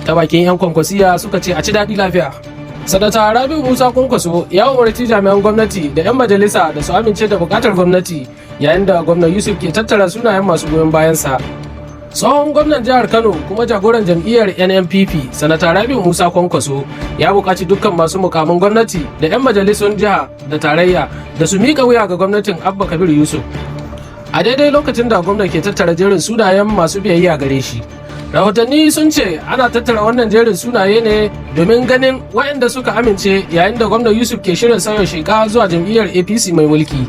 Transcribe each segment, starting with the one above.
ta bakin 'yan kwankwasiya suka ce a ci daɗi lafiya. Sanata Rabi'u Musa Kwankwaso ya umarci jami'an gwamnati da 'yan majalisa da su amince da bukatar gwamnati yayin da gwamnan Yusuf ke tattara sunayen masu goyon bayansa. Tsohon gwamnan jihar Kano kuma jagoran jam'iyyar NNPP Sanata Rabi'u Musa Kwankwaso ya buƙaci dukkan masu mukamin gwamnati da 'yan majalisun jiha da tarayya da su miƙa wuya ga gwamnatin Abba Kabir Yusuf. A daidai lokacin da gwamnan ke tattara jerin sunayen masu biyayya gare shi. Rahotanni sun ce ana tattara wannan jerin sunaye ne domin ganin waɗanda suka amince yayin da gwamnan Yusuf ke shirin sauya sheka zuwa jam'iyyar APC mai mulki.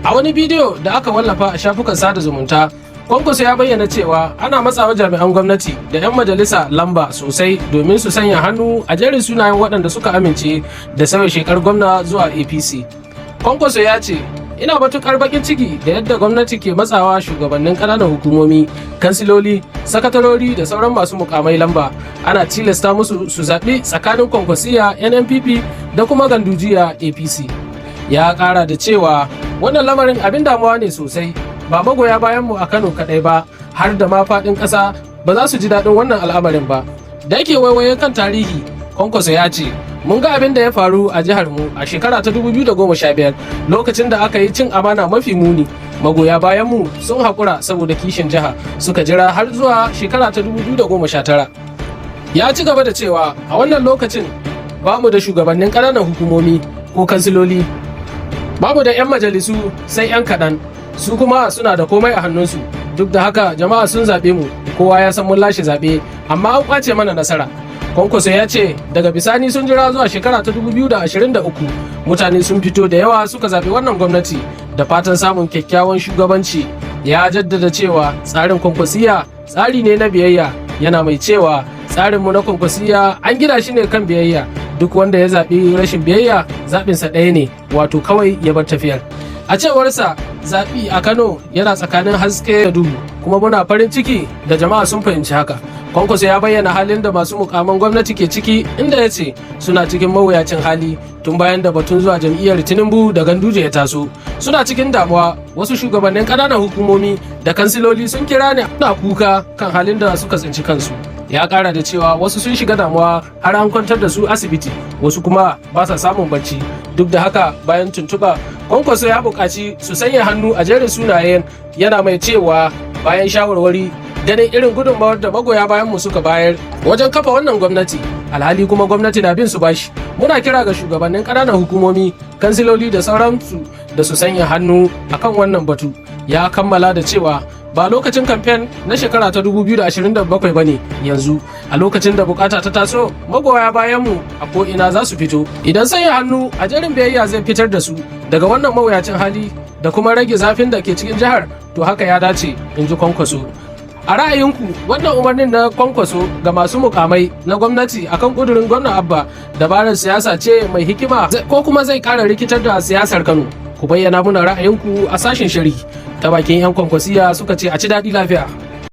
A wani bidiyo da aka wallafa a shafukan sada zumunta, Kwankwaso ya bayyana cewa ana matsawa jami'an gwamnati da 'yan majalisa lamba sosai domin su sanya hannu a jerin sunayen waɗanda suka amince da sauya shekar gwamna zuwa APC. Kwankwaso ya ce, ina matukar bakin ciki da yadda gwamnati ke matsawa shugabannin ƙananan hukumomi, kansiloli, sakatarori da sauran masu mukamai lamba, ana tilasta musu su zaɓi tsakanin kwankwasiya NNPP da kuma gandujiya APC. Ya ƙara da cewa wannan lamarin abin damuwa ne sosai, ba magoya bayan mu a Kano kaɗai ba, har da ma faɗin ƙasa ba za su ji daɗin wannan al'amarin ba. Da yake waiwaye kan tarihi, Kwankwaso ya ce, mun ga abin da ya faru a jihar mu a shekara ta 2015 lokacin da aka yi cin amana mafi muni. Magoya bayan mu sun haƙura saboda kishin jiha suka jira har zuwa shekara ta 2019. Ya ci gaba da cewa a wannan lokacin ba mu da shugabannin ƙananan hukumomi ko kansiloli, ba mu da 'yan majalisu sai 'yan kaɗan, su kuma suna da komai a hannunsu. Duk da haka jama'a sun zaɓe mu, kowa ya san mun lashe zaɓe, amma an ƙwace mana nasara. Kwankwaso ya ce daga bisani sun jira zuwa shekara ta 2023 mutane sun fito da yawa suka zaɓi wannan gwamnati da fatan samun kyakkyawan shugabanci. Ya jaddada cewa tsarin kwankwasiya tsari ne na biyayya, yana mai cewa tsarinmu na kwankwasiya an gina shi ne kan biyayya, duk wanda ya zaɓi rashin biyayya zaɓinsa ɗaya ne, wato kawai ya bar tafiyar. A cewarsa zaɓi a Kano yana tsakanin haske da duhu, kuma muna farin ciki da jama'a sun fahimci haka. Kwankwaso ya bayyana halin da masu mukaman gwamnati ke ciki, inda ya ce suna cikin mawuyacin hali tun bayan da batun zuwa jam'iyyar Tinubu da Ganduje ya taso. Suna cikin damuwa, wasu shugabannin ƙananan hukumomi da kansiloli sun kira ne na kuka kan halin da suka tsinci kansu. Ya ƙara da cewa wasu sun shiga damuwa har an kwantar da su asibiti, wasu kuma ba sa samun bacci. Duk da haka bayan tuntuɓa, Kwankwaso ya buƙaci su sanya hannu a jerin sunayen, yana mai cewa bayan shawarwari ganin irin gudunmawar da magoya bayan mu suka bayar wajen kafa wannan gwamnati, alhali kuma gwamnati na bin su bashi. Muna kira ga shugabannin ƙananan hukumomi, kansiloli da sauransu da su sanya hannu akan wannan batu. Ya kammala da cewa ba lokacin kamfen na shekara ta 2027 ba ne yanzu, a lokacin da bukata ta taso magoya bayan mu a ko'ina za su fito. Idan sanya hannu a jerin biyayya zai fitar da su daga wannan mawuyacin hali da kuma rage zafin da ke cikin jihar, to haka ya dace, in ji Kwankwaso. A ra'ayinku wannan umarnin na Kwankwaso ga masu mukamai na gwamnati akan kudurin gwamnan Abba dabarar siyasa ce mai hikima ko kuma zai kara rikitar da siyasar Kano? Ku bayyana muna ra'ayinku a sashen shiri ta bakin 'yan Kwankwasiya suka ce a ci daɗi lafiya.